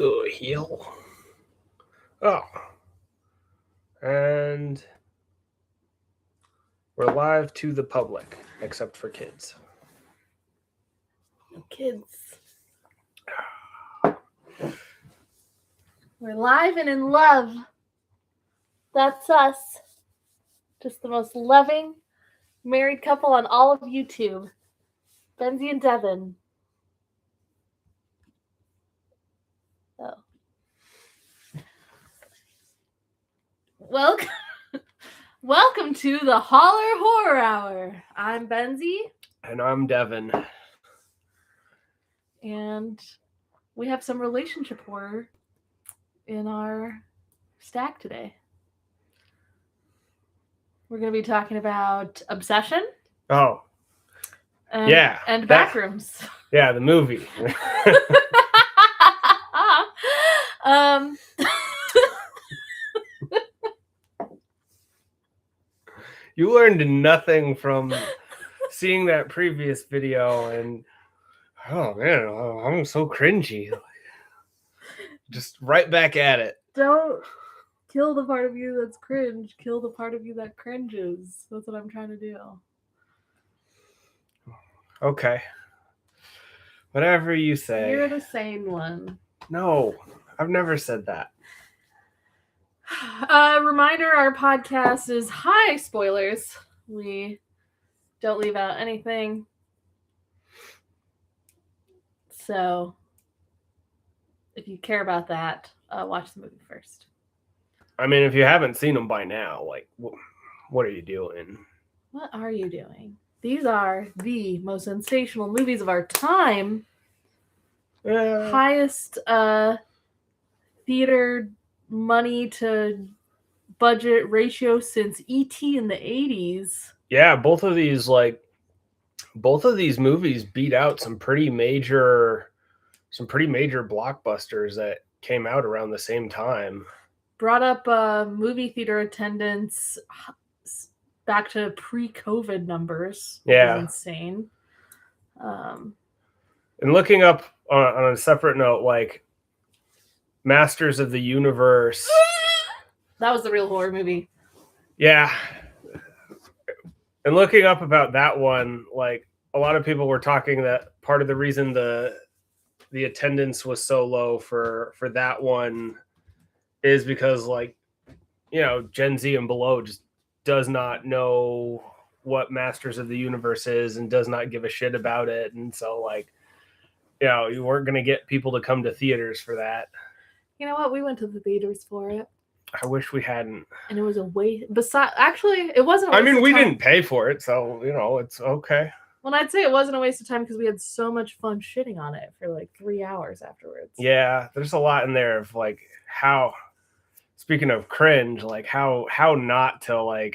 the hell? Oh. And we're live to the public, except for kids. No kids. We're live and in love. That's us. Just the most loving married couple on all of YouTube. Benzie and Devin. Oh. Welcome to the Holler Horror Hour. I'm Benzie. And I'm Devin. And we have some relationship horror in our stack today. We're going to be talking about Obsession. Oh. And, yeah. And Backrooms. Yeah, the movie. You learned nothing from seeing that previous video, and oh man, I'm so cringy. Just right back at it. Don't kill the part of you that's cringe. Kill the part of you that cringes. That's what I'm trying to do. Okay. Whatever you say. You're the sane one. No, I've never said that. Reminder, our podcast is high spoilers. We don't leave out anything. So, if you care about that, watch the movie first. I mean, if you haven't seen them by now, like, what are you doing? What are you doing? These are the most sensational movies of our time. Highest theater money to budget ratio since E.T. in the 80s. Yeah, both of these movies beat out some pretty major blockbusters that came out around the same time. Brought up movie theater attendance back to pre-COVID numbers. Yeah. Which is insane. And looking up on a separate note, like Masters of the Universe. That was the real horror movie. Yeah. And looking up about that one, like a lot of people were talking that part of the reason the attendance was so low for that one is because, like, you know, Gen Z and below just does not know what Masters of the Universe is and does not give a shit about it. And so, like, you know, you weren't going to get people to come to theaters for that. You know what? We went to the theaters for it. I wish we hadn't. And it was a waste. Actually, it wasn't a waste I mean, of we time. didn't pay for it, so, you know, it's okay. Well, I'd say it wasn't a waste of time because we had so much fun shitting on it for like 3 hours afterwards. Yeah, there's a lot in there of like how, speaking of cringe, like how not to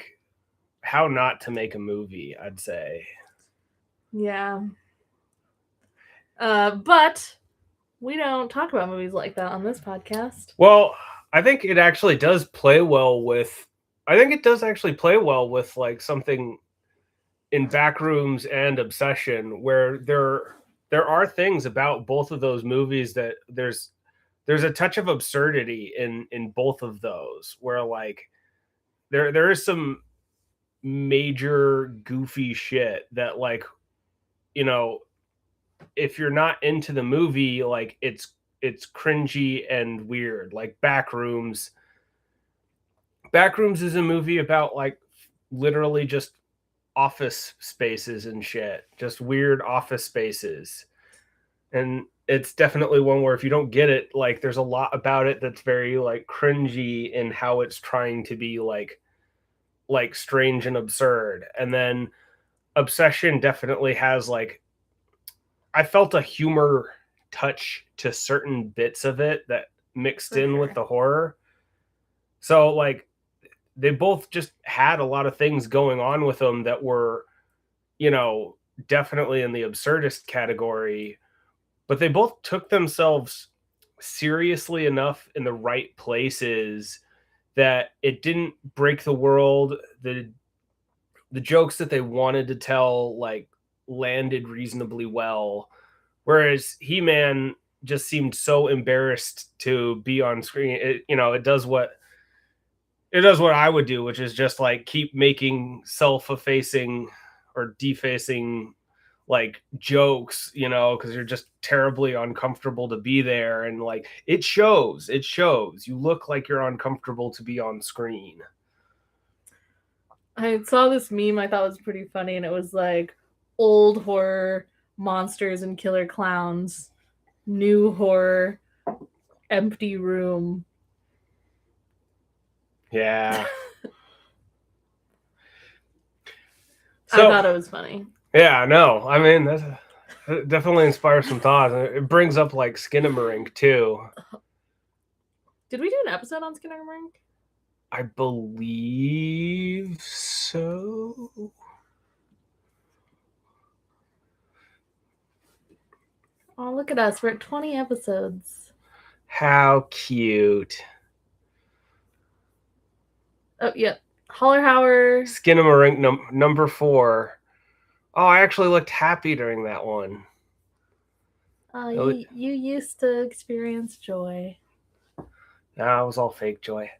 make a movie, I'd say. Yeah. But we don't talk about movies like that on this podcast. Well, I think it actually does play well with like something in Backrooms and Obsession, where there are things about both of those movies that there's a touch of absurdity in both of those, where like there is some major goofy shit that, like, you know, if you're not into the movie, like it's cringy and weird. Like Backrooms is a movie about like literally just office spaces and shit, just weird office spaces. And it's definitely one where if you don't get it, like there's a lot about it that's very like cringy in how it's trying to be like strange and absurd. And then Obsession definitely has like, I felt a humor touch to certain bits of it that mixed in with the horror. So like they both just had a lot of things going on with them that were, you know, definitely in the absurdist category, but they both took themselves seriously enough in the right places that it didn't break the world. The jokes that they wanted to tell like landed reasonably well, whereas He-Man just seemed so embarrassed to be on screen. It does what I would do, which is just like keep making self-effacing or defacing like jokes, because you're just terribly uncomfortable to be there, and like it shows. You look like you're uncomfortable to be on screen. I saw this meme I thought was pretty funny, and it was like old horror monsters and killer clowns, new horror empty room. Yeah. I thought it was funny. Yeah, no, I mean it definitely inspires some thoughts. It brings up like Skinamarink too. Did we do an episode on Skinamarink? I believe so. Oh, look at us. We're at 20 episodes. How cute. Oh, yeah. Holler Howard. Skinamarink number 4. Oh, I actually looked happy during that one. You used to experience joy. Nah, it was all fake joy.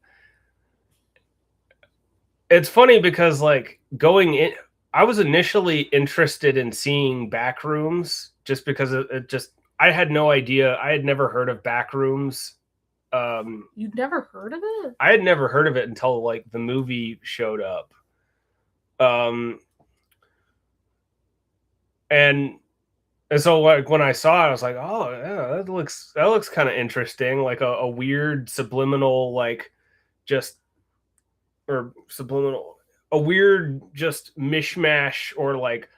It's funny because like going in, I was initially interested in seeing Backrooms just because I had no idea. I had never heard of Backrooms. You'd never heard of it? I had never heard of it until like the movie showed up. And so like when I saw it, I was like, oh yeah, that looks kind of interesting. Like a weird subliminal, like just or subliminal, a weird just mishmash, or like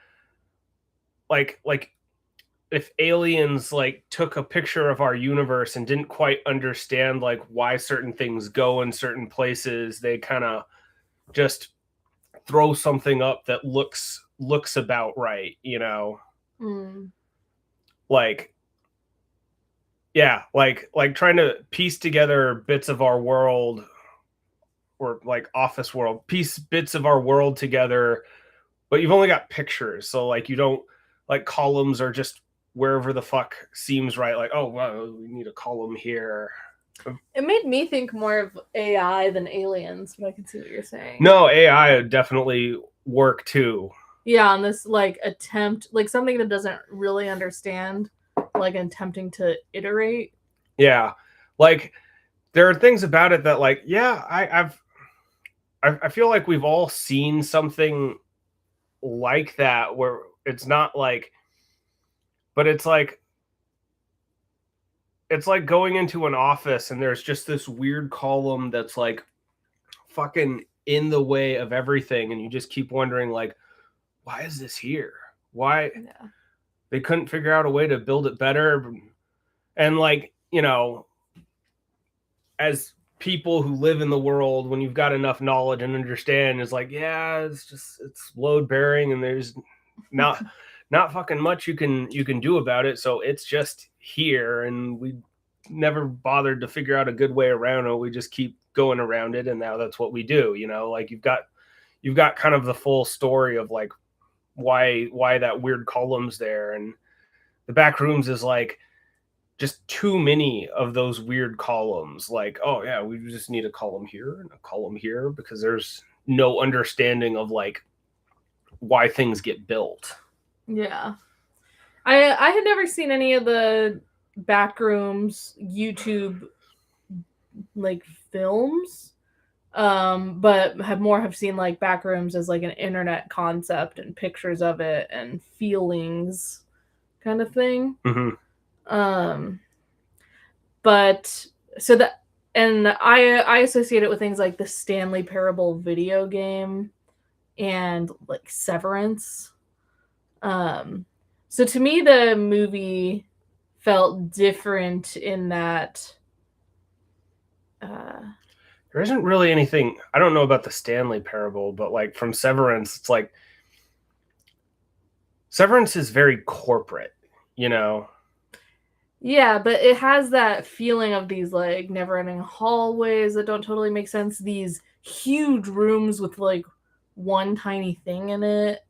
if aliens like took a picture of our universe and didn't quite understand like why certain things go in certain places, they kind of just throw something up that looks about right, like yeah, like trying to piece together bits of our world, or like office world, piece bits of our world together, but you've only got pictures, so like you don't, like columns are just wherever the fuck seems right, like, oh well, we need a column here. It made me think more of AI than aliens, but I can see what you're saying. No, AI would definitely work too. Yeah, on this like attempt, like something that doesn't really understand, like attempting to iterate. Yeah, like there are things about it that like, yeah, I feel like we've all seen something like that, where it's not like, but it's like going into an office and there's just this weird column that's like fucking in the way of everything, and you just keep wondering like, why is this here? Why? Yeah. They couldn't figure out a way to build it better. And like, as people who live in the world, when you've got enough knowledge and understand, it's like, yeah, it's load bearing, and there's not fucking much you can do about it. So it's just here, and we never bothered to figure out a good way around it. We just keep going around it, and now that's what we do. Like you've got kind of the full story of like why that weird column's there, and the Backrooms is like just too many of those weird columns. Like, oh yeah, we just need a column here and a column here, because there's no understanding of like why things get built. Yeah. I had never seen any of the Backrooms YouTube like films, but have seen like Backrooms as like an internet concept and pictures of it and feelings kind of thing. Mm-hmm. But so that, and I associate it with things like the Stanley Parable video game and like Severance. So to me, the movie felt different in that there isn't really anything. I don't know about the Stanley Parable, but like from Severance, it's like Severance is very corporate, Yeah, but it has that feeling of these like never-ending hallways that don't totally make sense. These huge rooms with like one tiny thing in it.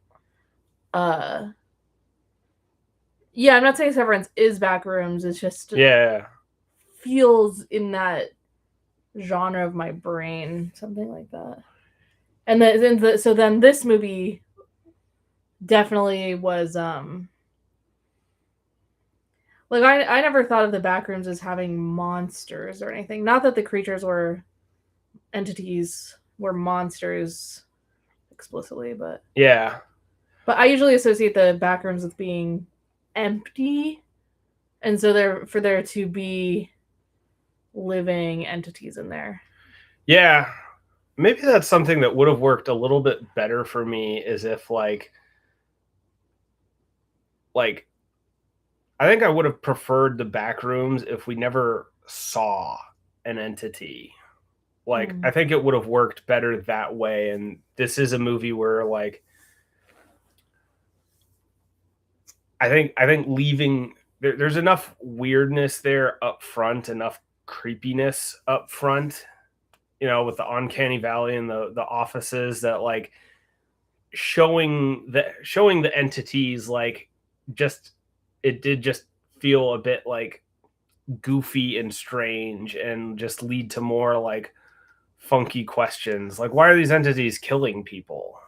Yeah, I'm not saying Severance is Backrooms. It's just Yeah. feels in that genre of my brain, something like that. And then this movie definitely was like I never thought of the Backrooms as having monsters or anything. Not that the creatures were entities were monsters explicitly, but Yeah. I usually associate the Backrooms with being empty, and so there to be living entities in there. Yeah. Maybe that's something that would have worked a little bit better for me, is if like I think I would have preferred the back rooms if we never saw an entity. Like, I think it would have worked better that way. And this is a movie where, like, I think leaving there's enough weirdness there up front, enough creepiness up front, with the uncanny valley and the offices, that like showing the entities, like, just it did just feel a bit like goofy and strange, and just lead to more like funky questions, like, why are these entities killing people?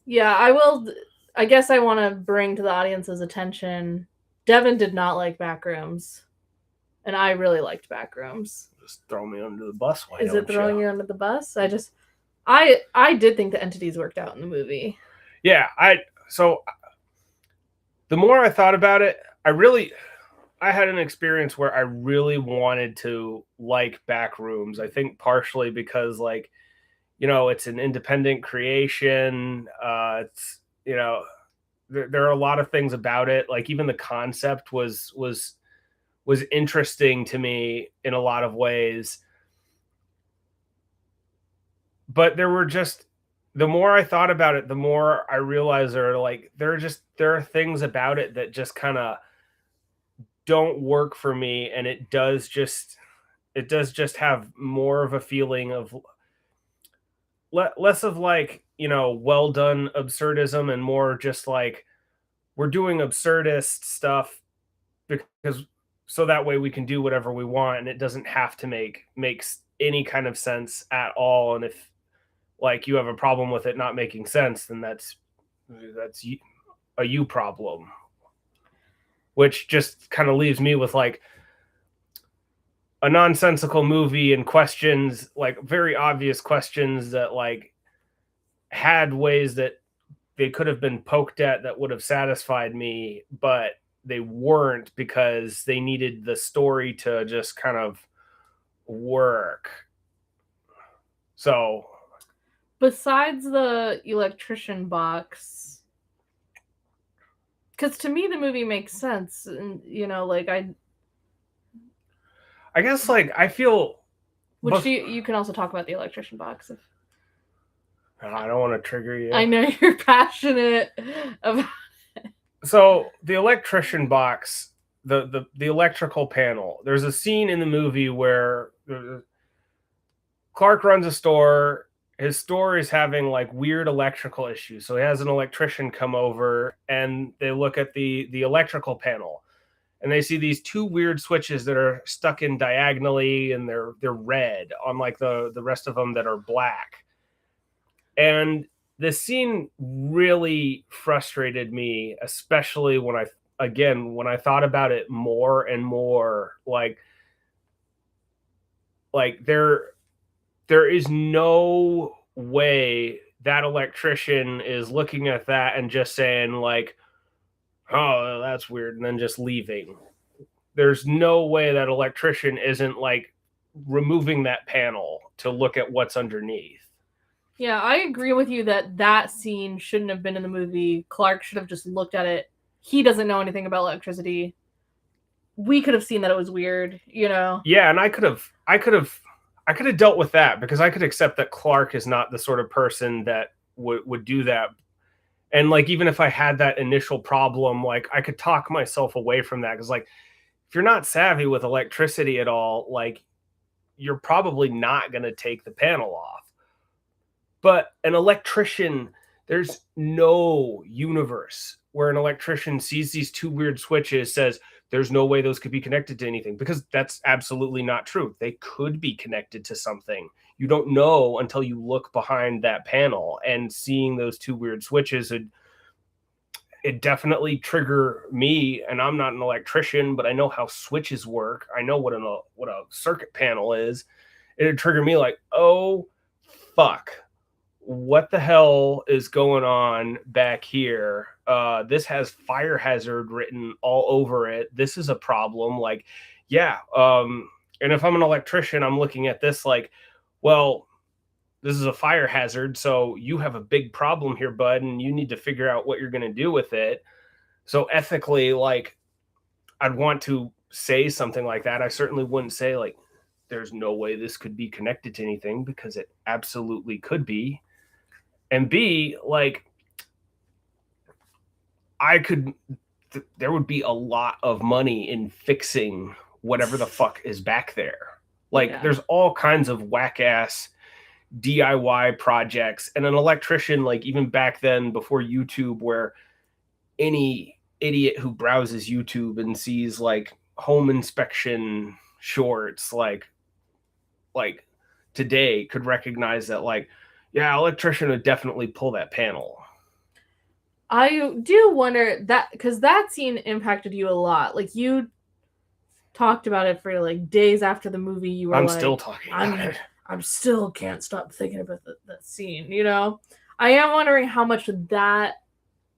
Yeah, I will. I guess I want to bring to the audience's attention. Devin did not like Backrooms, and I really liked Backrooms. Just throw me under the bus, why Is don't it throwing you? you under the bus? I did think the entities worked out in the movie. Yeah, so the more I thought about it, I had an experience where I really wanted to like Backrooms. I think partially because, like, it's an independent creation. It's there are a lot of things about it. Like, even the concept was interesting to me in a lot of ways. But the more I thought about it, the more I realized there are things about it that just kind of don't work for me, and it does just have more of a feeling of less of, like, well done absurdism, and more just like, we're doing absurdist stuff because so that way we can do whatever we want, and it doesn't have to makes any kind of sense at all. And if, like, you have a problem with it not making sense, then that's a you problem, which just kind of leaves me with, like, a nonsensical movie and questions, like very obvious questions that, like, had ways that they could have been poked at that would have satisfied me, but they weren't, because they needed the story to just kind of work. So, Besides the electrician box, because to me the movie makes sense, and like I guess, like, I feel, which you can also talk about the electrician box. I don't want to trigger you. I know you're passionate about. So the electrician box, the electrical panel. There's a scene in the movie where Clark runs a store. His store is having, like, weird electrical issues, so he has an electrician come over, and they look at the electrical panel, and they see these two weird switches that are stuck in diagonally, and they're red on, like, the rest of them that are black. And the scene really frustrated me, especially when I thought about it more and more. Like there is no way that electrician is looking at that and just saying, like, oh, that's weird, and then just leaving. There's no way that electrician isn't, like, removing that panel to look at what's underneath. Yeah, I agree with you that scene shouldn't have been in the movie. Clark should have just looked at it. He doesn't know anything about electricity. We could have seen that it was weird, Yeah, and I could have dealt with that, because I could accept that Clark is not the sort of person that would do that. And, like, even if I had that initial problem, like, I could talk myself away from that, because, like, if you're not savvy with electricity at all, like, you're probably not going to take the panel off. But an electrician, there's no universe where an electrician sees these two weird switches, says there's no way those could be connected to anything, because that's absolutely not true. They could be connected to something. You don't know until you look behind that panel, and seeing those two weird switches, it definitely trigger me. And I'm not an electrician, but I know how switches work. I know what a circuit panel is. It'd trigger me like, oh fuck, what the hell is going on back here? This has fire hazard written all over it. This is a problem. Like, yeah. And if I'm an electrician, I'm looking at this like, well, this is a fire hazard, so you have a big problem here, bud, and you need to figure out what you're going to do with it. So ethically, like, I'd want to say something like that. I certainly wouldn't say like, there's no way this could be connected to anything, because it absolutely could be. And B, like, there would be a lot of money in fixing whatever the fuck is back there. Like, there's all kinds of whack ass DIY projects, and an electrician, like, even back then before YouTube, where any idiot who browses YouTube and sees like home inspection shorts, like today, could recognize that, like, yeah, electrician would definitely pull that panel. I do wonder that, because that scene impacted you a lot. Like, you talked about it for like days after the movie. You were I'm like, still talking about it. I'm still can't stop thinking about that scene, you know? I am wondering how much that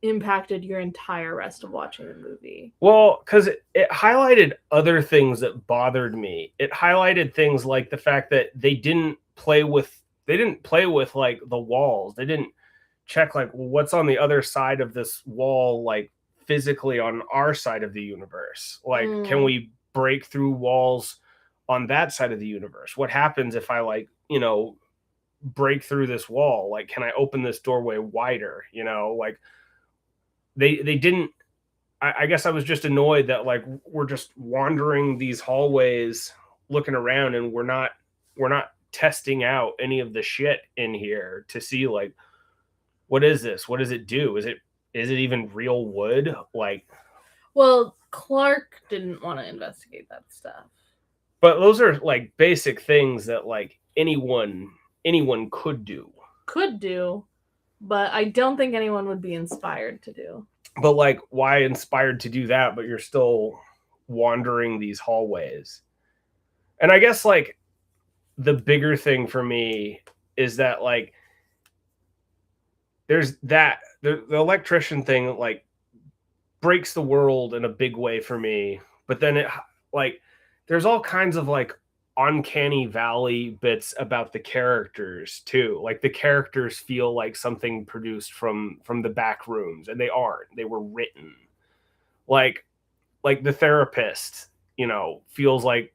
impacted your entire rest of watching the movie. Well, because it highlighted other things that bothered me. It highlighted things like the fact that they didn't play with like the walls. They didn't check like, well, what's on the other side of this wall, like physically on our side of the universe. Like, can we break through walls on that side of the universe? What happens if I, like, break through this wall? Like, can I open this doorway wider? Like, they didn't. I guess I was just annoyed that, like, we're just wandering these hallways looking around, and we're not testing out any of the shit in here to see, like, what is this? What does it do? Is it even real wood? Like, well, Clark didn't want to investigate that stuff. But those are like basic things that, like, anyone could do. But I don't think anyone would be inspired to do. But, like, why inspired to do that, but you're still wandering these hallways? And I guess, like, the bigger thing for me is that, like, there's that the electrician thing, like, breaks the world in a big way for me. But then it, like, there's all kinds of, like, uncanny valley bits about the characters too. Like, the characters feel like something produced from the Backrooms, and they aren't. They were written. Like the therapist, feels like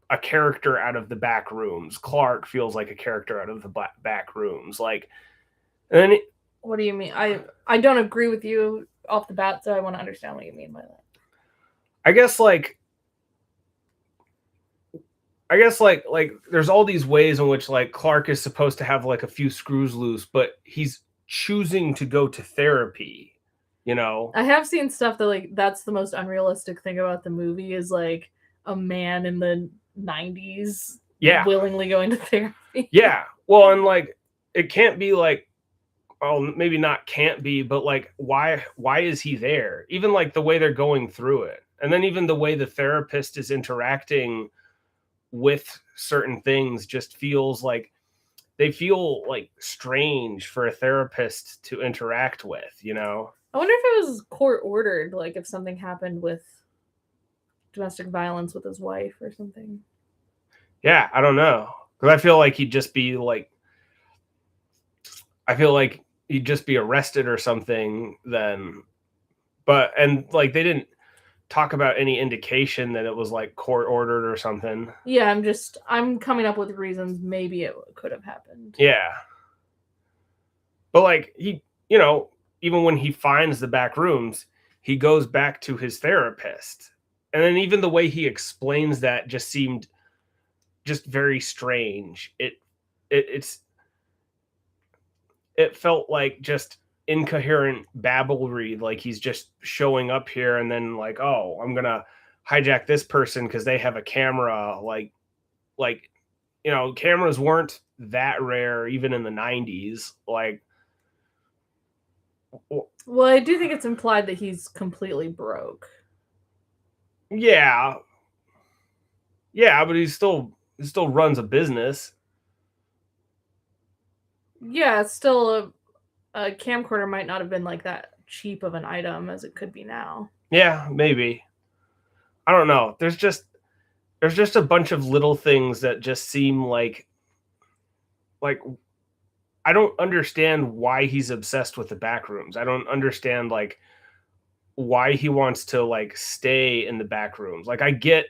a character out of the Backrooms. Clark feels like a character out of the Backrooms. Like, and then what do you mean? I don't agree with you off the bat, so I want to understand what you mean by that. I guess like there's all these ways in which, like, Clark is supposed to have, like, a few screws loose, but he's choosing to go to therapy, I have seen stuff that, like, that's the most unrealistic thing about the movie, is like a man in the 90s willingly going to therapy. Yeah. Well, and, like, it can't be like, oh, maybe not can't be, but, like, why is he there? Even, like, the way they're going through it. And then even the way the therapist is interacting with certain things just feels like they feel like strange for a therapist to interact with, I wonder if it was court ordered, like if something happened with domestic violence with his wife or something. Yeah, I don't know. Because I feel like he'd just be arrested or something then. And like, they didn't talk about any indication that it was, like, court ordered or something. Yeah, I'm coming up with reasons maybe it could have happened. Yeah. But, like, he, even when he finds the Backrooms, he goes back to his therapist. And then even the way he explains that just seemed just very strange. It felt like just incoherent babblery, like he's just showing up here and then like, oh, I'm gonna hijack this person because they have a camera. Like cameras weren't that rare even in the 90s. Like, well, I do think it's implied that he's completely broke. yeah, but he still runs a business. Yeah, it's still a camcorder might not have been like that cheap of an item as it could be now. Yeah, maybe. I don't know. There's just a bunch of little things that just seem like I don't understand why he's obsessed with the Backrooms. I don't understand like why he wants to like stay in the Backrooms. Like I get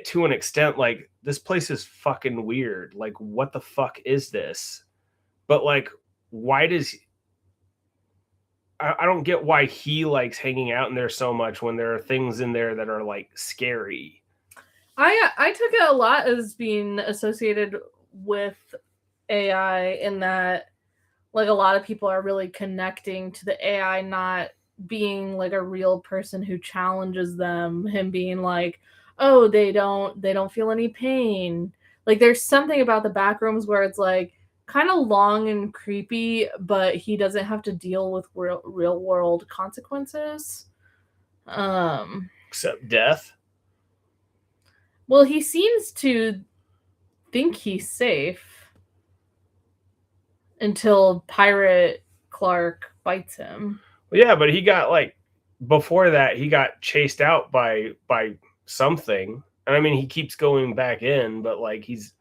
to an extent like this place is fucking weird. Like what the fuck is this? But like why does I don't get why he likes hanging out in there so much when there are things in there that are like scary. I took it a lot as being associated with AI in that like a lot of people are really connecting to the AI not being like a real person who challenges them, him being like, oh, they don't feel any pain. Like there's something about the Backrooms where it's like kind of long and creepy, but he doesn't have to deal with real world consequences. Except death. Well, he seems to think he's safe until Pirate Clark bites him. Well, yeah, but he got like before that he got chased out by something. And I mean he keeps going back in, but like he's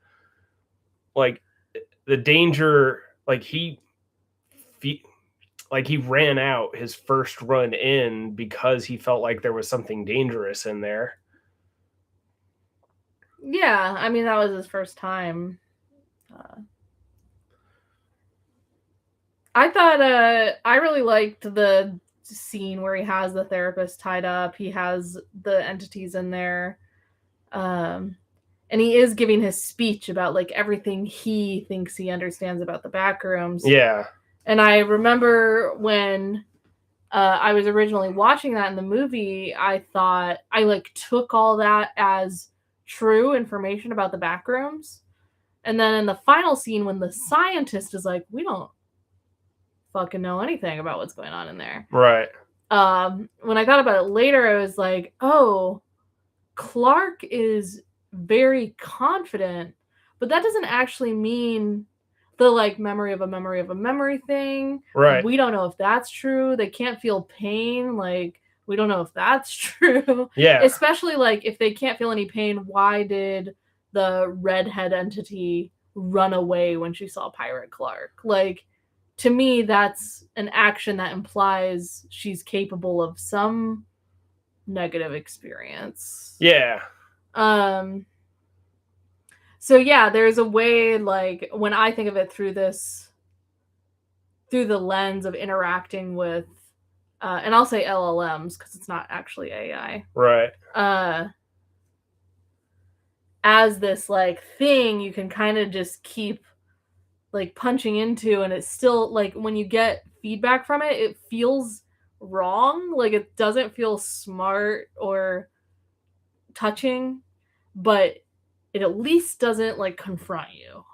like the danger like he ran out his first run in because he felt like there was something dangerous in there. Yeah, I mean that was his first time. I thought I really liked the scene where he has the therapist tied up. He has the entities in there. And he is giving his speech about like everything he thinks he understands about the Backrooms. Yeah. And I remember when I was originally watching that in the movie, I thought I like took all that as true information about the Backrooms. And then in the final scene when the scientist is like, we don't fucking know anything about what's going on in there. Right. When I thought about it later, I was like, oh, Clark is very confident, but that doesn't actually mean the like memory of a memory thing. Right. We don't know if that's true. They can't feel pain. Like, we don't know if that's true. Yeah. Especially like if they can't feel any pain, why did the redhead entity run away when she saw Pirate Clark? Like, to me, that's an action that implies she's capable of some negative experience. Yeah. So yeah, there's a way, like, when I think of it through the lens of interacting with, and I'll say LLMs because it's not actually AI. Right. As this like thing you can kind of just keep like punching into, and it's still like when you get feedback from it, it feels wrong. Like it doesn't feel smart or touching, but it at least doesn't like confront you.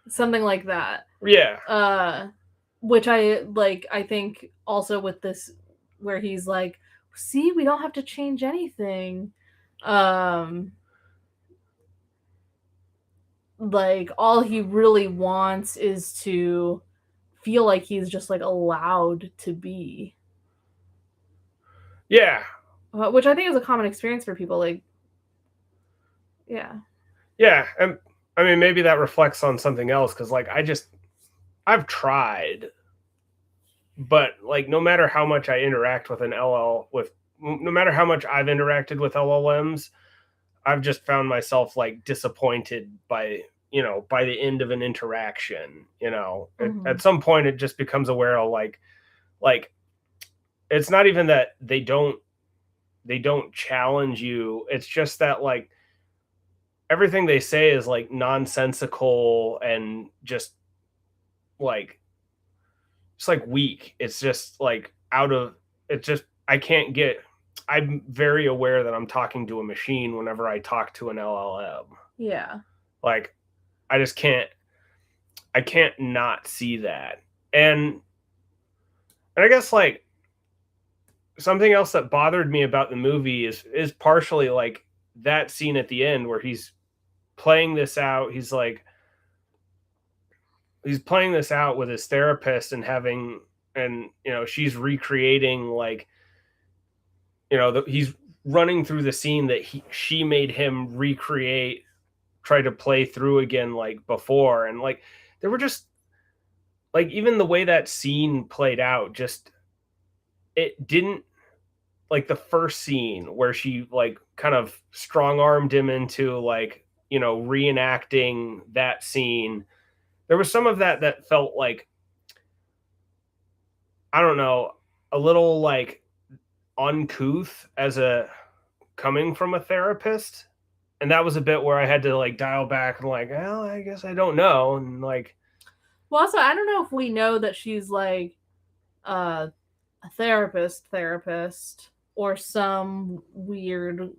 Something like that. Yeah. Which I think also with this where he's like, see, we don't have to change anything. Like all he really wants is to feel like he's just like allowed to be. Yeah. Which I think is a common experience for people. Like, yeah. Yeah. And I mean, maybe that reflects on something else because, like, I've tried, but like, no matter how much I interact with no matter how much I've interacted with LLMs, I've just found myself like disappointed by the end of an interaction. Mm-hmm. At some point, it just becomes aware of like it's not even that they don't challenge you. It's just that like everything they say is like nonsensical and just like it's like weak. It's just like out of it's just I can't get I'm very aware that I'm talking to a machine whenever I talk to an LLM. Yeah. Like I just I can't not see that. And I guess like something else that bothered me about the movie is partially like that scene at the end where he's playing this out. He's playing this out with his therapist and having and she's recreating like he's running through the scene that she made him recreate, try to play through again like before, and like there were just like even the way that scene played out, just it didn't like the first scene where she like kind of strong armed him into like reenacting that scene. There was some of that felt like, I don't know, a little like uncouth as a coming from a therapist. And that was a bit where I had to like dial back and like, well, I guess I don't know. And like, well, also, I don't know if we know that she's like a therapist or some weird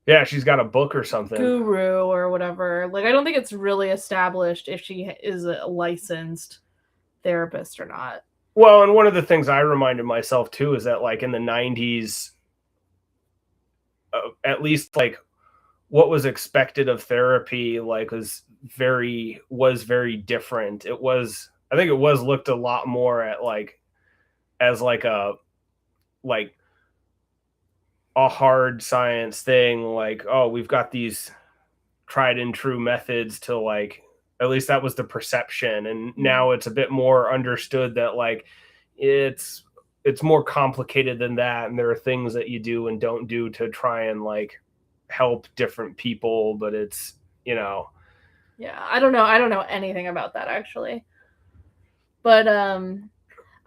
yeah, she's got a book or something, guru or whatever. Like, I don't think it's really established if she is a licensed therapist or not. Well, and one of the things I reminded myself too is that like in the 90s, at least like what was expected of therapy like was very different. I think it was looked a lot more at like as like a hard science thing, like, oh, we've got these tried and true methods to like, at least that was the perception. And now it's a bit more understood that like it's more complicated than that, and there are things that you do and don't do to try and like help different people, but it's yeah, I don't know anything about that actually, but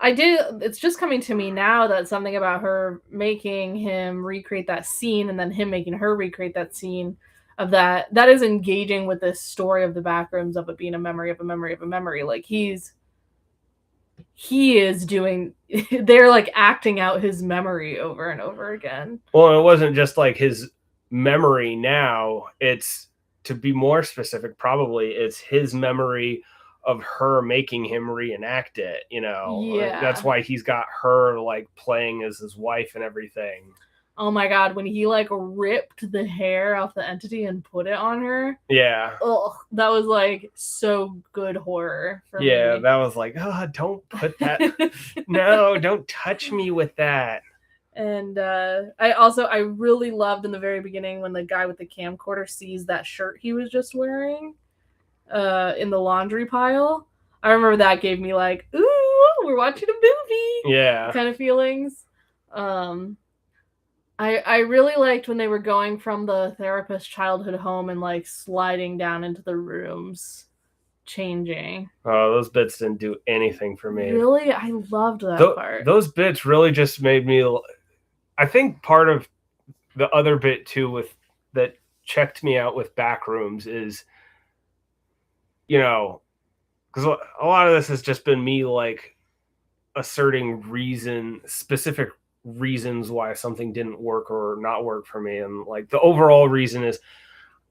it's just coming to me now that something about her making him recreate that scene and then him making her recreate that scene of that is engaging with this story of the Backrooms, of it being a memory of a memory of a memory. Like he is doing they're like acting out his memory over and over again. Well, it wasn't just like his memory now, it's, to be more specific, probably it's his memory of her making him reenact it, Yeah. That's why he's got her like playing as his wife and everything. Oh my god, when he like ripped the hair off the entity and put it on her. Yeah. Oh, that was like so good horror for me. Yeah, that was like, oh, don't put that. No, don't touch me with that. And I really loved in the very beginning when the guy with the camcorder sees that shirt he was just wearing in the laundry pile. I remember that gave me like, ooh, we're watching a movie. Yeah. Kind of feelings. I really liked when they were going from the therapist's childhood home and like sliding down into the rooms, changing. Oh, those bits didn't do anything for me. Really? I loved that part. Those bits really just made me, I think part of the other bit too that checked me out with Backrooms is, because a lot of this has just been me like asserting specific reasons why something didn't work or not work for me. And like the overall reason is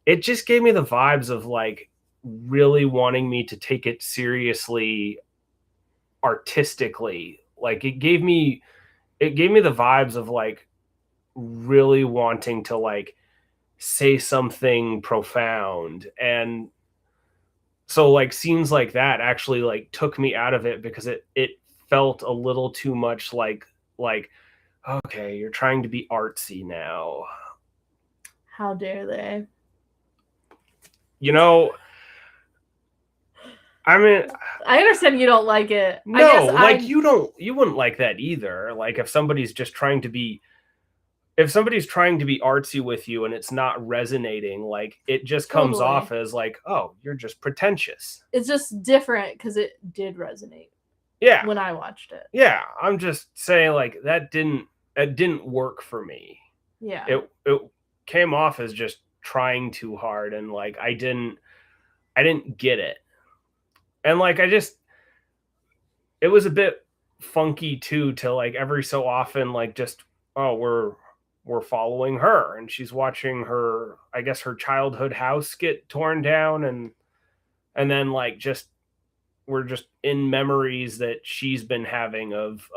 it just gave me the vibes of like really wanting me to take it seriously artistically. Like it gave me the vibes of like really wanting to like say something profound. And so like scenes like that actually like took me out of it because it felt a little too much like okay, you're trying to be artsy now. How dare they? I mean, I understand you don't like it. No, like you wouldn't like that either. Like if somebody's trying to be artsy with you and it's not resonating, like it just comes off as like, oh, you're just pretentious. It's just different because it did resonate. Yeah. When I watched it. Yeah. I'm just saying like that didn't work for me. Yeah. It came off as just trying too hard, and like I didn't get it. And like it was a bit funky too, to like every so often like just, oh, we're following her and she's watching her, I guess, her childhood house get torn down, and then like just we're just in memories that she's been having of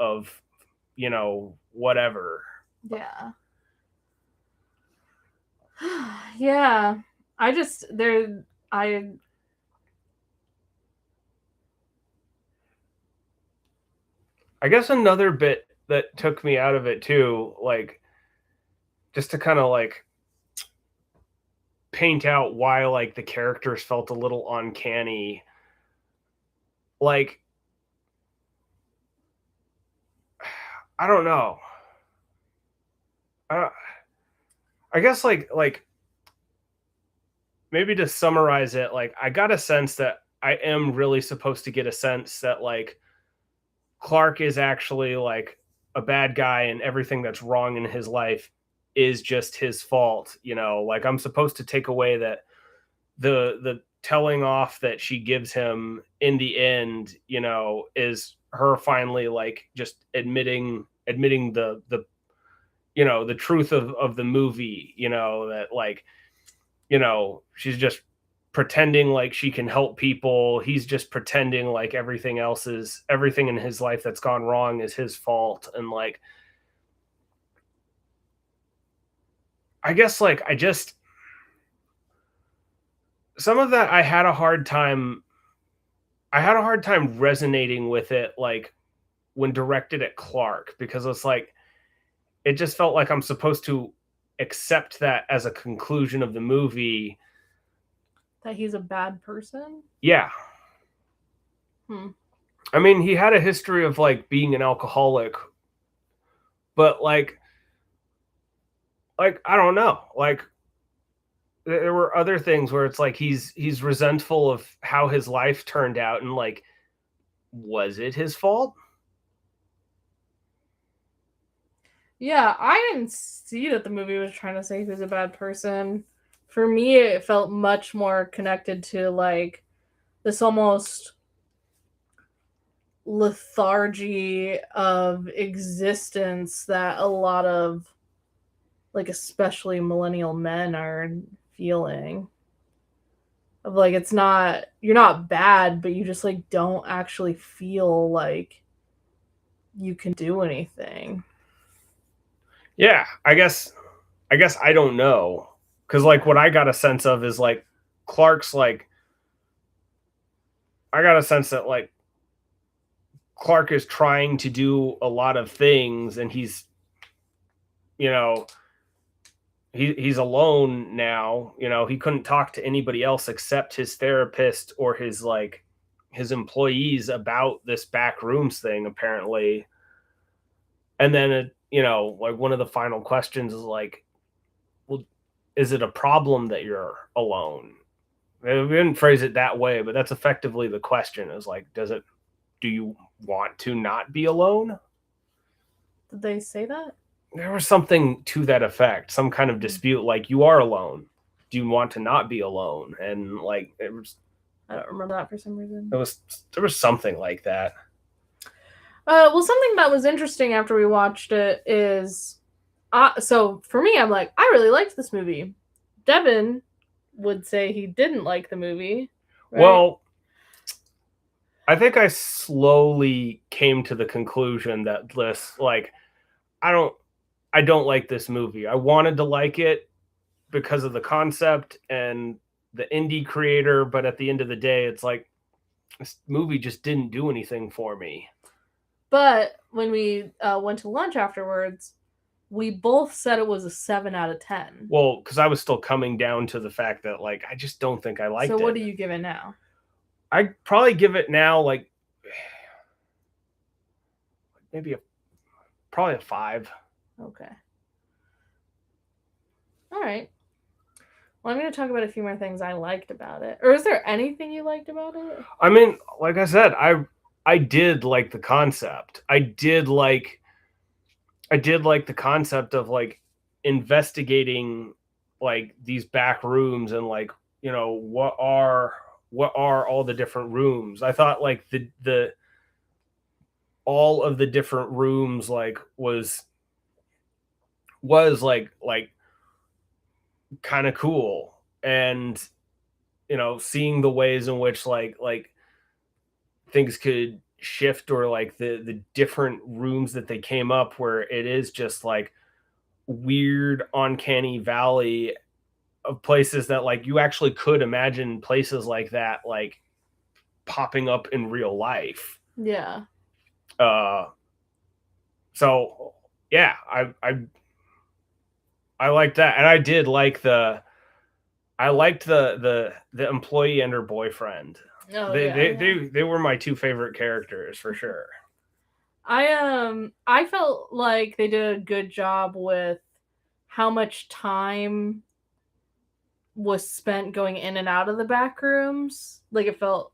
whatever. Yeah. Yeah. I just there I guess another bit that took me out of it too, like just to kind of like paint out why like the characters felt a little uncanny. Like, I don't know. I, I guess like maybe to summarize it, like I got a sense that I am really supposed to get a sense that like Clark is actually like a bad guy and everything that's wrong in his life is just his fault, like I'm supposed to take away that the telling off that she gives him in the end, is her finally like just admitting the truth of the movie, that like, she's just pretending like she can help people. He's just pretending like everything in his life that's gone wrong is his fault. And like, I guess like some of that I had a hard time resonating with it, like when directed at Clark, because it's like it just felt like I'm supposed to accept that as a conclusion of the movie. that he's a bad person. Yeah. Hmm. I mean, he had a history of like being an alcoholic, but like I don't know. Like there were other things where it's like he's resentful of how his life turned out, and like, was it his fault? Yeah, I didn't see that the movie was trying to say he was a bad person. For me, it felt much more connected to like this almost lethargy of existence that a lot of like especially millennial men are feeling. Of like it's not you're not bad, but you just like don't actually feel like you can do anything. Yeah, I guess I don't know, because like what I got a sense of is like Clark's like I got a sense that like Clark is trying to do a lot of things, and you know he's alone now. He couldn't talk to anybody else except his therapist or his employees about this back rooms thing, apparently. And then like one of the final questions is like, well, is it a problem that you're alone? We didn't phrase it that way, but that's effectively the question, is like, do you want to not be alone? Did they say that? There was something to that effect, some kind of dispute, like, you are alone. Do you want to not be alone? And like, I don't remember that for some reason. there was something like that. Well, something that was interesting after we watched it is, so for me, I'm like, I really liked this movie. Devin would say he didn't like the movie. Right? Well, I think I slowly came to the conclusion that this, like, I don't like this movie. I wanted to like it because of the concept and the indie creator, but at the end of the day, it's like this movie just didn't do anything for me. But when we went to lunch afterwards, we both said it was a 7 out of 10. Well, because I was still coming down to the fact that like I just don't think I liked it. So what do you give it now? I'd probably give it now like probably a 5. Okay. All right. Well, I'm going to talk about a few more things I liked about it. Or is there anything you liked about it? I mean, like I said, I did like the concept. I did like the concept of like investigating like these back rooms, and like, what are all the different rooms. I thought like the all of the different rooms like was like kind of cool. And seeing the ways in which like things could shift, or like the different rooms that they came up where it is just like weird uncanny valley of places that like you actually could imagine places like that like popping up in real life. Yeah. So yeah, I liked that. And I did like I liked the employee and her boyfriend. Oh, yeah. They were my two favorite characters for sure. I felt like they did a good job with how much time was spent going in and out of the back rooms. Like, it felt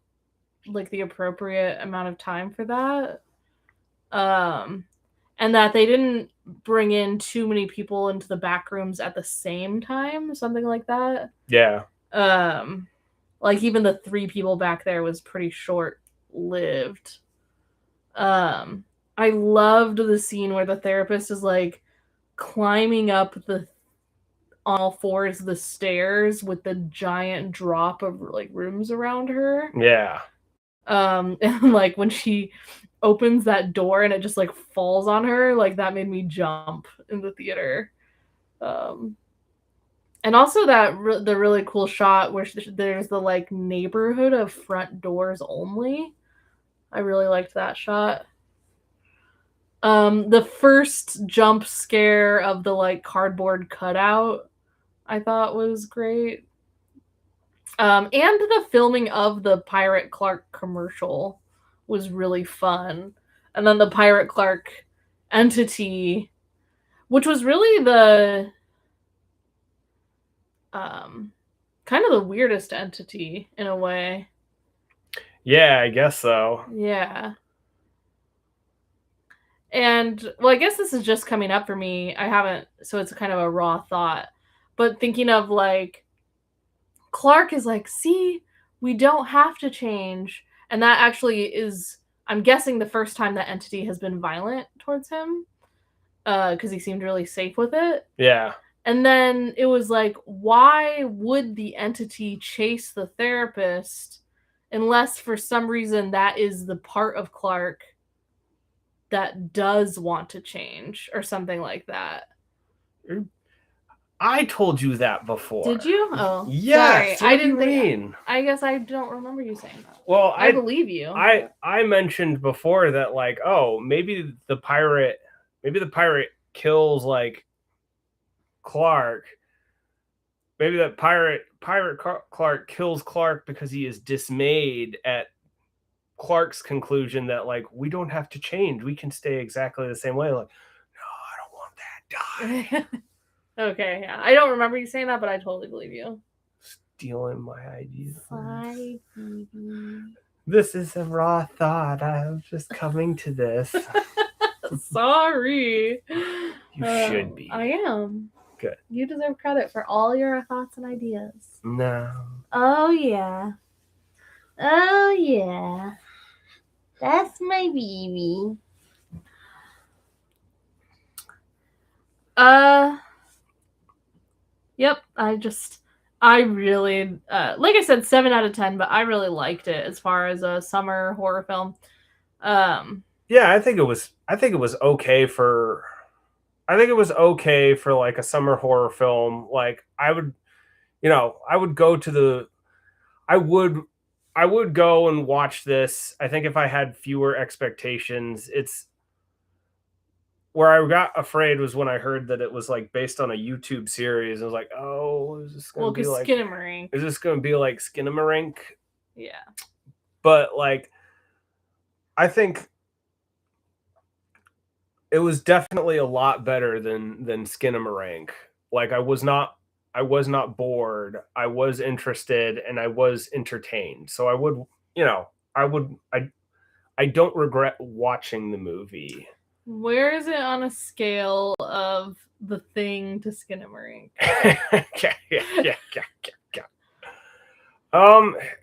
like the appropriate amount of time for that. And that they didn't bring in too many people into the back rooms at the same time, something like that. Yeah. Like, even the 3 people back there was pretty short-lived. I loved the scene where the therapist is like climbing up the on all fours the stairs with the giant drop of like rooms around her. Yeah. And like when she opens that door and it just like falls on her, like that made me jump in the theater. And also the really cool shot where there's the like neighborhood of front doors only. I really liked that shot. The first jump scare of the like cardboard cutout I thought was great. And the filming of the Pirate Clark commercial was really fun. And then the Pirate Clark entity, which was really the kind of the weirdest entity in a way. Yeah, I guess so. Yeah. And well, I guess this is just coming up for me. I haven't, so it's kind of a raw thought. But thinking of like Clark is like, see, we don't have to change. And that actually is, I'm guessing, the first time that entity has been violent towards him. Because he seemed really safe with it. Yeah. And then it was like, why would the entity chase the therapist unless for some reason that is the part of Clark that does want to change or something like that? I told you that before. Did you? Oh, yes. Sorry. I didn't mean. I guess I don't remember you saying that. Well, I believe you. I mentioned before that like, oh, maybe the pirate kills like Clark. Maybe that pirate Clark kills Clark because he is dismayed at Clark's conclusion that like we don't have to change, we can stay exactly the same way. Like, no, I don't want that die. Okay, yeah. I don't remember you saying that, but I totally believe you. Stealing my ideas. Sorry. This is a raw thought. I'm just coming to this. Sorry. You should be. I am. Good. You deserve credit for all your thoughts and ideas. No. Oh, yeah. Oh, yeah. That's my baby. Yep, I really, like I said, 7 out of 10, but I really liked it as far as a summer horror film. Yeah, I think it was okay for like a summer horror film. Like I would go and watch this. I think if I had fewer expectations, it's where I got afraid was when I heard that it was like based on a YouTube series. I was like, oh, is this going to be like Skinamarink? Is this going to be like Skinamarink? Yeah. But like, I think it was definitely a lot better than Skinamarink. Like I was not bored. I was interested and I was entertained. So I don't regret watching the movie. Where is it on a scale of The Thing to Skinamarink? Yeah.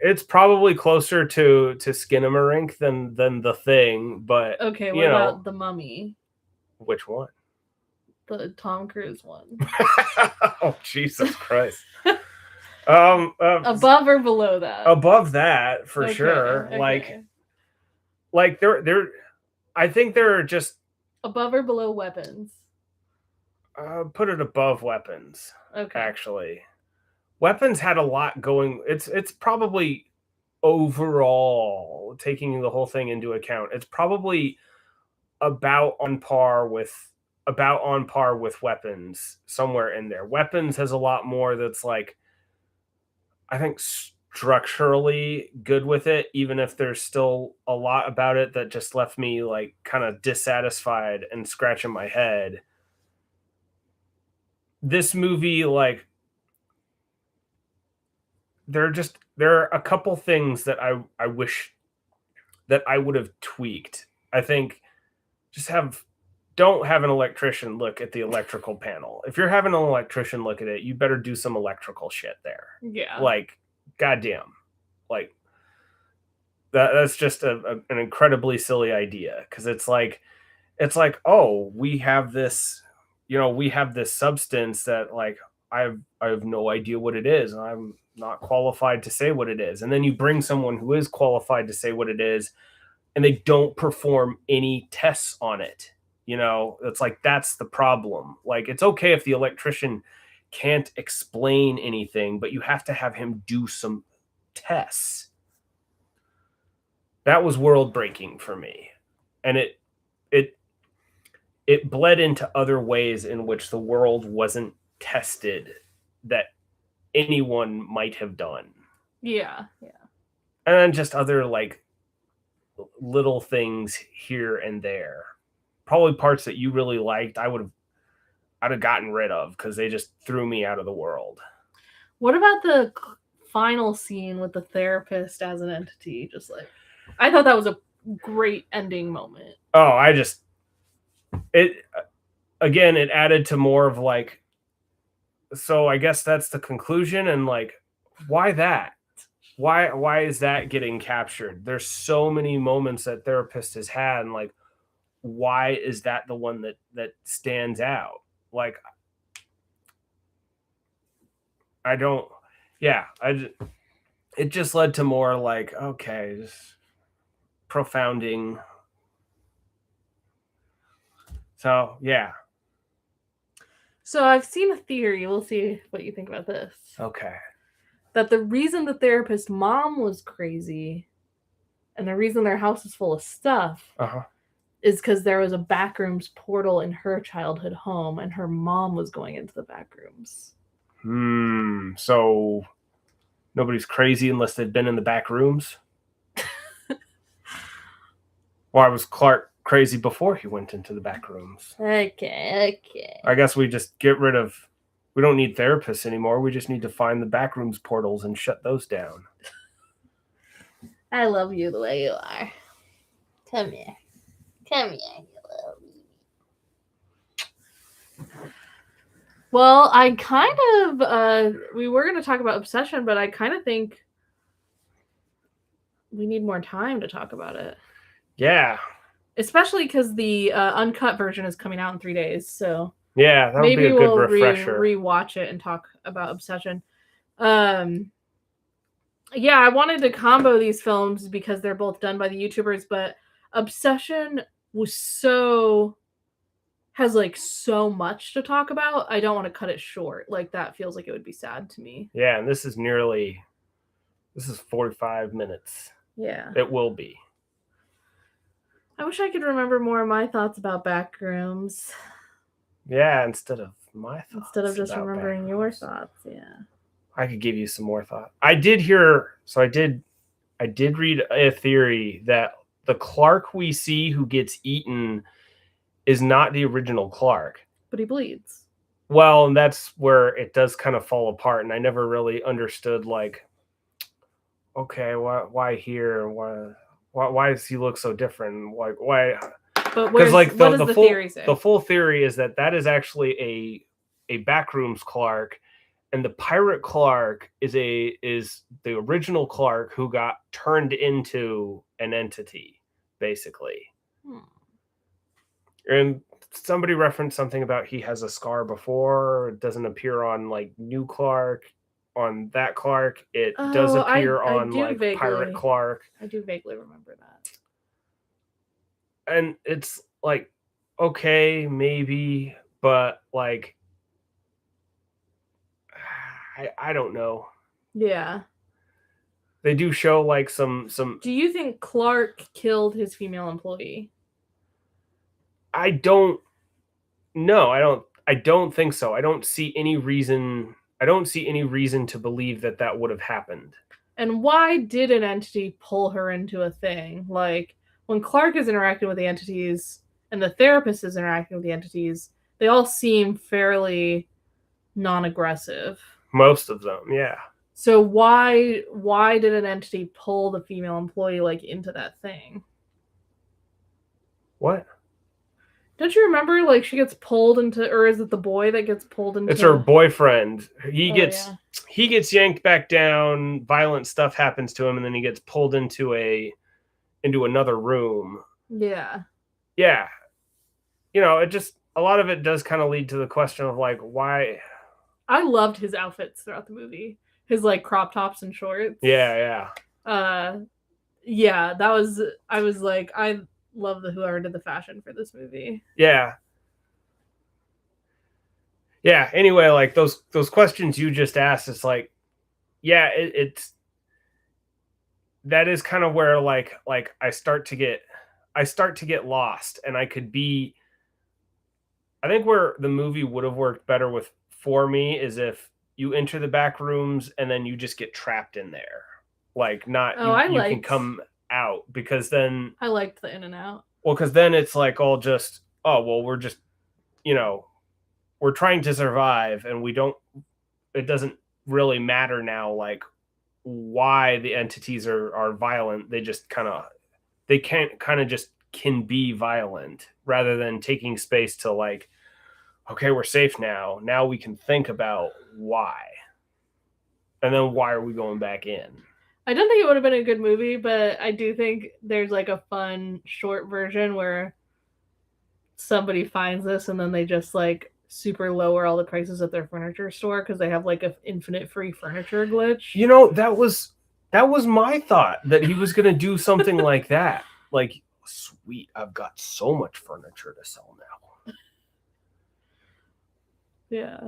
It's probably closer to Skinamarink than the Thing, but Okay, what you know, about The Mummy? which one? The Tom Cruise one. Oh, Jesus Christ. Above or below that? Above that for Okay, sure. okay. Like there I think there are just Above or below Weapons? put it above Weapons. Okay. Actually, Weapons had a lot going. It's probably overall, taking the whole thing into account, it's probably about on par with Weapons, somewhere in there. Weapons has a lot more that's like, I think, structurally good with it, even if there's still a lot about it that just left me like kind of dissatisfied and scratching my head. This movie, like, there are a couple things that I wish that I would have tweaked. I think just don't have an electrician look at the electrical panel. If you're having an electrician look at it, you better do some electrical shit there. Yeah. Like, goddamn. Like, that's just an incredibly silly idea, because it's like, oh, we have this, we have this substance that, like, I have no idea what it is, and I'm not qualified to say what it is. And then you bring someone who is qualified to say what it is, and they don't perform any tests on it. It's like, that's the problem. Like, it's okay if the electrician can't explain anything, but you have to have him do some tests. That was world breaking for me. And it bled into other ways in which the world wasn't tested that anyone might have done. Yeah. And then just other, like, little things here and there. Probably parts that you really liked, I'd have gotten rid of, because they just threw me out of the world. What about the final scene with the therapist as an entity? Just like, I thought that was a great ending moment. Oh, it added to more of like, so I guess that's the conclusion, and like, why that? Why is that getting captured? There's so many moments that therapist has had, and like, why is that the one that stands out? Like, I don't. Yeah, it just led to more like, okay, just profounding. So yeah. So I've seen a theory. We'll see what you think about this. Okay. That the reason the therapist's mom was crazy, and the reason their house is full of stuff, is because there was a Backrooms portal in her childhood home, and her mom was going into the Backrooms. So nobody's crazy unless they've been in the Backrooms? Why was Clark crazy before he went into the Backrooms? Okay. I guess we just get rid of... We don't need therapists anymore. We just need to find the Backrooms portals and shut those down. I love you the way you are. Come here, you little baby. Well, I kind of... we were going to talk about Obsession, but I kind of think we need more time to talk about it. Yeah. Especially because the uncut version is coming out in 3 days, so... Yeah, that would be a good refresher. Rewatch it and talk about Obsession. Yeah, I wanted to combo these films because they're both done by the YouTubers, but Obsession has like so much to talk about. I don't want to cut it short. Like, that feels like it would be sad to me. Yeah, and this is 45 minutes. Yeah. It will be. I wish I could remember more of my thoughts about Backrooms. Yeah, instead of my thoughts. Instead of just remembering your thoughts, yeah. I could give you some more thought. I did read a theory that the Clark we see who gets eaten is not the original Clark. But he bleeds. Well, and that's where it does kind of fall apart, and I never really understood, like, okay, why here? Why does he look so different? Like, why? But what does the theory say? The full theory is that is actually a Backrooms Clark, And the pirate Clark is the original Clark who got turned into an entity, basically. And somebody referenced something about he has a scar before, it doesn't appear on like new Clark. On that Clark, it does appear on like pirate Clark. I do vaguely remember that. And it's like, okay, maybe, but like, I don't know. Yeah. They do show like some. Do you think Clark killed his female employee? I don't. No, I don't think so. I don't see any reason to believe that would have happened. And why did an entity pull her into a thing? Like, when Clark is interacting with the entities and the therapist is interacting with the entities, they all seem fairly non-aggressive. Most of them, yeah. So why did an entity pull the female employee like into that thing? What? Don't you remember, like, she gets pulled into, or is it the boy that gets pulled into? It's her boyfriend. He gets yanked back down, violent stuff happens to him, and then he gets pulled into another room. Yeah. Yeah. You know, it just, a lot of it does kind of lead to the question of like, why. I loved his outfits throughout the movie. His like crop tops and shorts. Yeah. Yeah, I was like, I love whoever did the fashion for this movie. Yeah. Anyway, like those questions you just asked, it's like, yeah, it's that is kind of where like I start to get lost, and I think where the movie would have worked better for me is if you enter the back rooms and then you just get trapped in there, like not you can come out, because then I liked the in and out. Well, because then it's like all just, oh well, we're just, we're trying to survive, and it doesn't really matter now like why the entities are violent. They just can be violent, rather than taking space to like, okay, we're safe now. Now we can think about why. And then why are we going back in? I don't think it would have been a good movie, but I do think there's like a fun short version where somebody finds this and then they just like super lower all the prices at their furniture store because they have like an infinite free furniture glitch. You know, that was my thought, that he was going to do something like that. Like, sweet, I've got so much furniture to sell now. Yeah.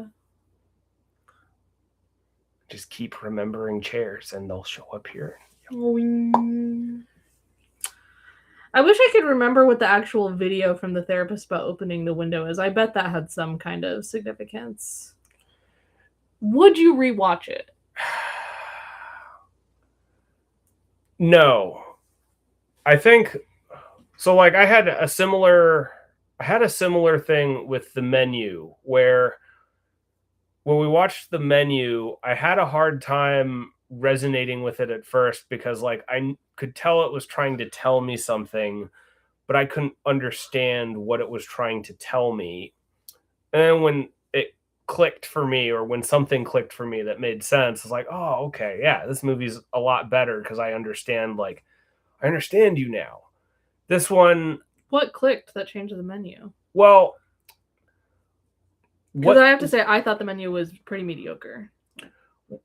Just keep remembering chairs and they'll show up here. I wish I could remember what the actual video from the therapist about opening the window is. I bet that had some kind of significance. Would you rewatch it? No. I think so. Like, I had a similar thing with the menu, where when we watched the menu, I had a hard time resonating with it at first, because like I could tell it was trying to tell me something, but I couldn't understand what it was trying to tell me. And then when it clicked for me, or when something clicked for me that made sense, it's like, oh, okay, yeah, this movie's a lot better because I understand you now. This one... What clicked that changed the menu? Well... Because I have to say, I thought the menu was pretty mediocre.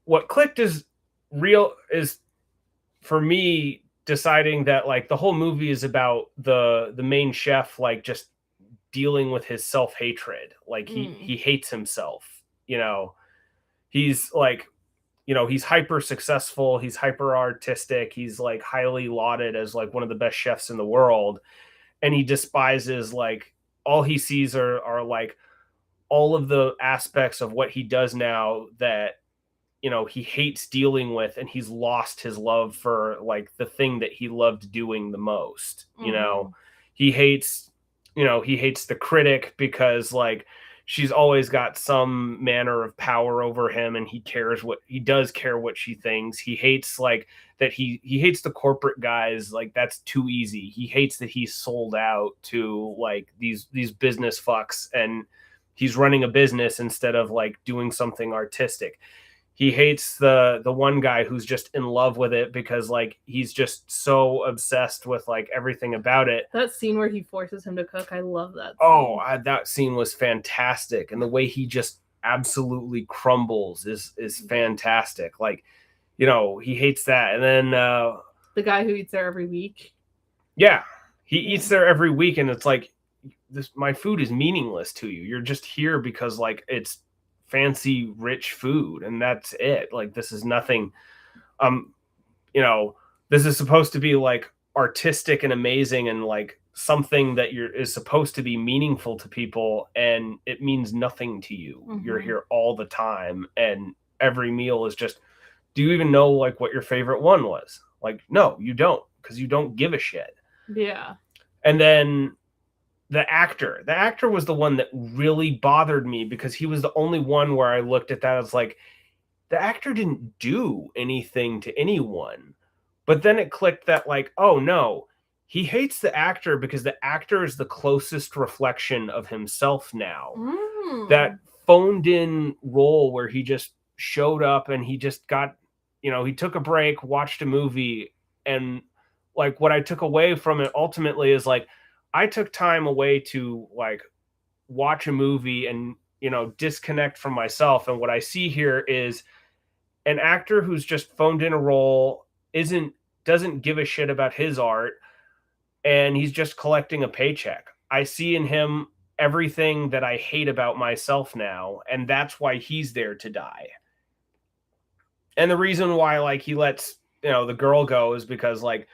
What clicked is for me deciding that like the whole movie is about the main chef like just dealing with his self-hatred. Like he hates himself. He's like, he's hyper successful, he's hyper artistic, he's like highly lauded as like one of the best chefs in the world, and he despises, like, all he sees are like all of the aspects of what he does now that he hates dealing with, and he's lost his love for like the thing that he loved doing the most. He hates the critic, because like she's always got some manner of power over him, and he does care what she thinks. He hates like that he hates the corporate guys, like that's too easy. He hates that he's sold out to like these business fucks, and he's running a business instead of like doing something artistic. He hates the one guy who's just in love with it because like he's just so obsessed with like everything about it. That scene where he forces him to cook, I love that scene. That scene was fantastic, and the way he just absolutely crumbles is fantastic. Like, you know, he hates that. And then the guy who eats there every week. Yeah, he eats there every week, and it's like, my food is meaningless to you. You're just here because like it's fancy, rich food, and that's it. Like, this is nothing. You know, this is supposed to be like artistic and amazing, and like something that is supposed to be meaningful to people, and it means nothing to you. You're here all the time, and every meal is just, do you even know like what your favorite one was? Like, no, you don't, because you don't give a shit. Yeah. And then the actor was the one that really bothered me, because he was the only one where I looked at that as like, the actor didn't do anything to anyone. But then it clicked that like, oh no, he hates the actor because the actor is the closest reflection of himself now. That phoned in role where he just showed up and he just got, you know, he took a break, watched a movie, and like what I took away from it ultimately is like, I took time away to like watch a movie and, you know, disconnect from myself. And what I see here is an actor who's just phoned in a role, doesn't give a shit about his art, and he's just collecting a paycheck. I see in him everything that I hate about myself now, and that's why he's there to die. And the reason why like he lets, you know, the girl go is because like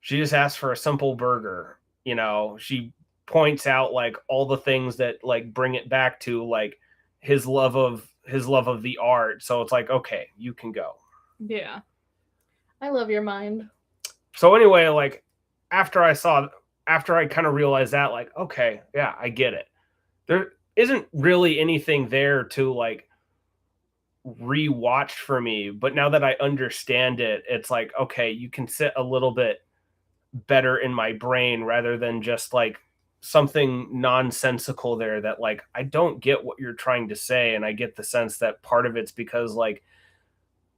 she just asked for a simple burger. You know, she points out like all the things that like bring it back to like his love of the art. So it's like, okay, you can go. Yeah. I love your mind. So anyway, like after I kind of realized that, like, okay, yeah, I get it. There isn't really anything there to like rewatch for me, but now that I understand it, it's like, okay, you can sit a little bit better in my brain rather than just like something nonsensical there that like I don't get what you're trying to say. And I get the sense that part of it's because like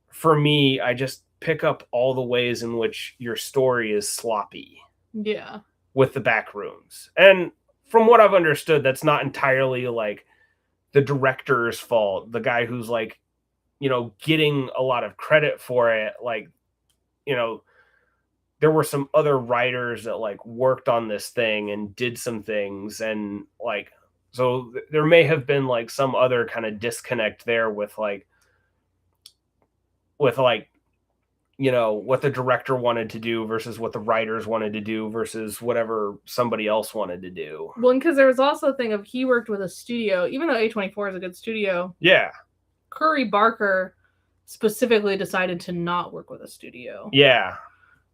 for me, I just pick up all the ways in which your story is sloppy. Yeah. With the Backrooms. And from what I've understood, that's not entirely like the director's fault. The guy who's like, you know, getting a lot of credit for it. Like, you know, there were some other writers that like worked on this thing and did some things, and like, so there may have been like some other kind of disconnect there with like, you know, what the director wanted to do versus what the writers wanted to do versus whatever somebody else wanted to do. Well, because there was also a thing of he worked with a studio, even though A24 is a good studio. Yeah. Curry Barker specifically decided to not work with a studio. Yeah.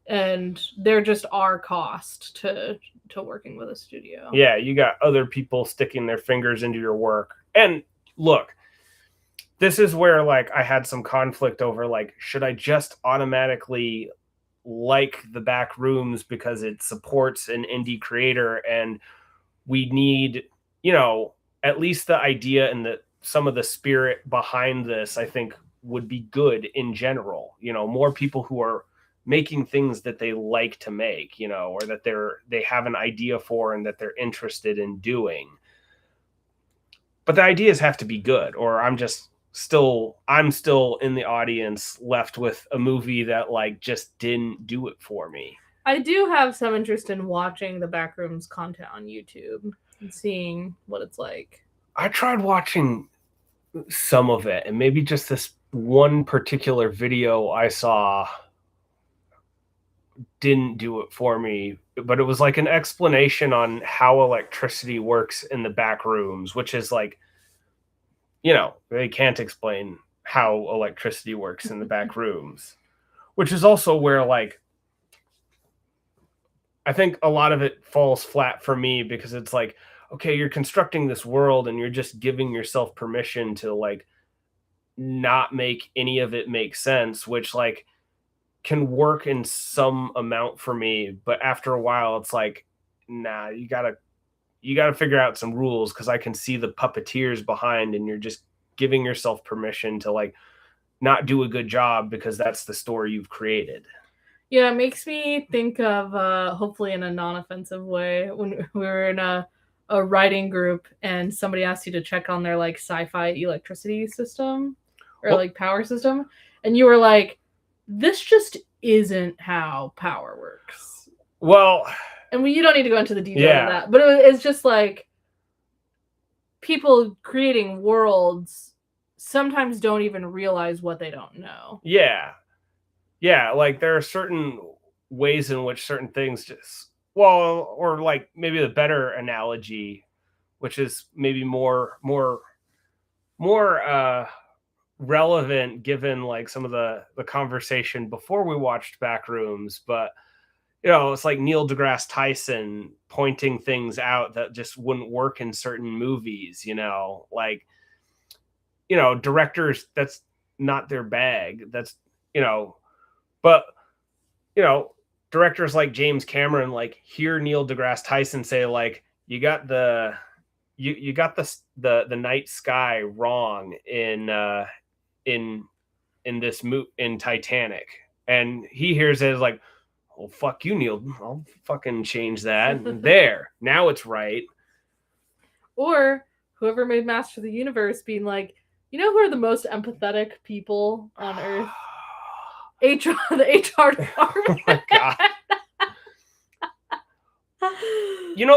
And there just are cost to working with a studio. Yeah, you got other people sticking their fingers into your work. And look, this is where like I had some conflict over like, should I just automatically like the Backrooms because it supports an indie creator, and we need, you know, at least the idea and some of the spirit behind this, I think would be good in general. You know, more people who are making things that they like to make, you know, or that they have an idea for and that they're interested in doing. But the ideas have to be good, or I'm still in the audience left with a movie that like just didn't do it for me. I do have some interest in watching the Backrooms content on YouTube and seeing what it's like. I tried watching some of it, and maybe just this one particular video I saw didn't do it for me, but it was like an explanation on how electricity works in the Backrooms, which is like, you know, they can't explain how electricity works in the Backrooms, which is also where like I think a lot of it falls flat for me, because it's like, okay, you're constructing this world and you're just giving yourself permission to like not make any of it make sense, which like can work in some amount for me, but after a while it's like, nah, you gotta you got to figure out some rules because I can see the puppeteers behind, and you're just giving yourself permission to like not do a good job because that's the story you've created. Yeah, it makes me think of hopefully in a non-offensive way when we were in a writing group and somebody asked you to check on their like sci-fi electricity system or like power system, and you were like, "This just isn't how power works." Well, and you don't need to go into the detail of that, but it's just like people creating worlds sometimes don't even realize what they don't know. Yeah, like there are certain ways in which certain things just, well, or like maybe the better analogy, which is maybe more relevant given like some of the conversation before we watched Backrooms, but it's like Neil deGrasse Tyson pointing things out that just wouldn't work in certain movies, like directors, that's not their bag. That's but directors like James Cameron like hear Neil deGrasse Tyson say like you got the night sky wrong in this in Titanic, and he hears it as like, well, fuck you, Neil, I'll fucking change that. There, now it's right. Or whoever made Master of the Universe being like, who are the most empathetic people on Earth? the HR department. Oh my God.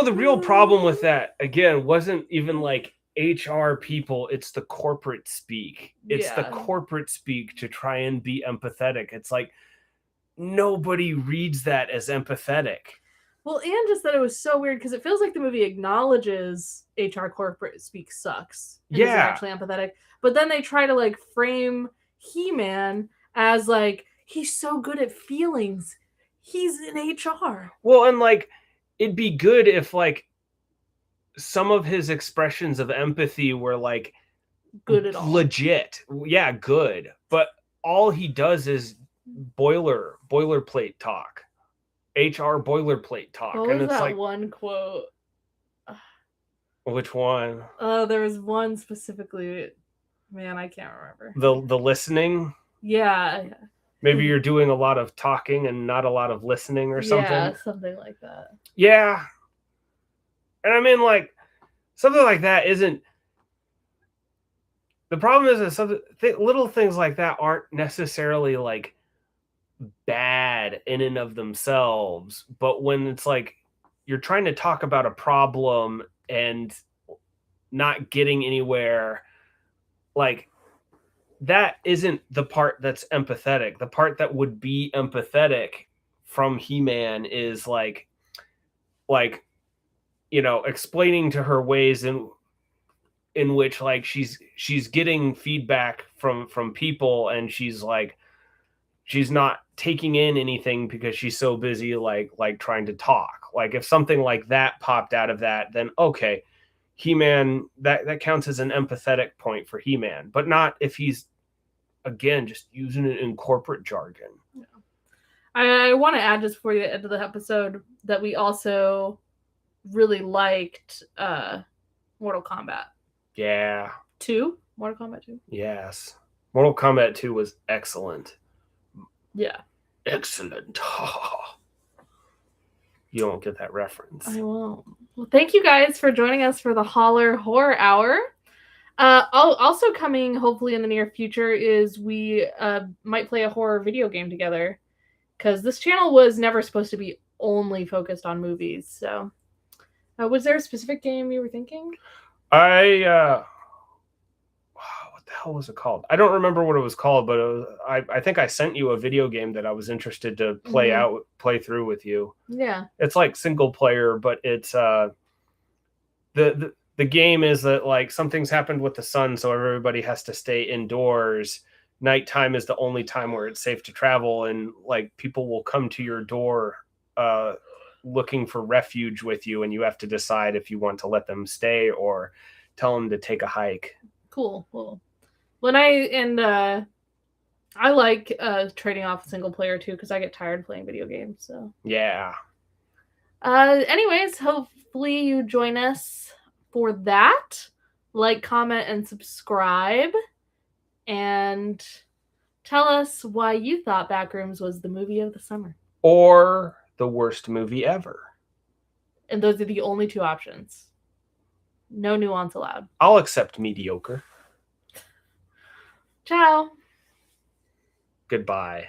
The real problem with that, again, wasn't even like HR people, it's the corporate speak. It's the corporate speak to try and be empathetic. It's like nobody reads that as empathetic. Well, and just that it was so weird because it feels like the movie acknowledges HR corporate speak sucks and isn't actually empathetic, but then they try to like frame He-Man as like he's so good at feelings. He's in HR. Well, and like it'd be good if like some of his expressions of empathy were like good at all. Legit. Yeah, good. But all he does is boilerplate talk. HR boilerplate talk. What was that one quote? Which one? There was one specifically. Man, I can't remember. The listening? Yeah. Maybe you're doing a lot of talking and not a lot of listening or something. Yeah, something like that. Yeah. And I mean, like, something like that isn't... The problem is that little things like that aren't necessarily, like, bad in and of themselves. But when it's like you're trying to talk about a problem and not getting anywhere, like, that isn't the part that's empathetic. The part that would be empathetic from He-Man is like explaining to her ways in which like she's getting feedback from people, and she's not taking in anything because she's so busy like trying to talk. Like if something like that popped out of that, then okay, He-Man, that counts as an empathetic point for He-Man, but not if he's again just using it in corporate jargon. Yeah. I want to add just before the end of the episode that we also really liked Mortal Kombat. Yeah. 2? Mortal Kombat 2? Yes. Mortal Kombat 2 was excellent. Yeah. Excellent. You don't get that reference. I won't. Well, thank you guys for joining us for the Holler Horror Hour. Also coming hopefully in the near future is we might play a horror video game together, because this channel was never supposed to be only focused on movies. So was there a specific game you were thinking? What the hell was it called? I don't remember what it was called, but I think I sent you a video game that I was interested to play through with you. Yeah. It's like single player, but it's the game is that like something's happened with the sun, so everybody has to stay indoors. Nighttime is the only time where it's safe to travel, and like people will come to your door looking for refuge with you, and you have to decide if you want to let them stay or tell them to take a hike. Cool. When I like trading off single player too, because I get tired playing video games. So yeah. Anyways, hopefully you join us for that. Like, comment, and subscribe. And tell us why you thought Backrooms was the movie of the summer. Or the worst movie ever. And those are the only two options. No nuance allowed. I'll accept mediocre. Ciao. Goodbye.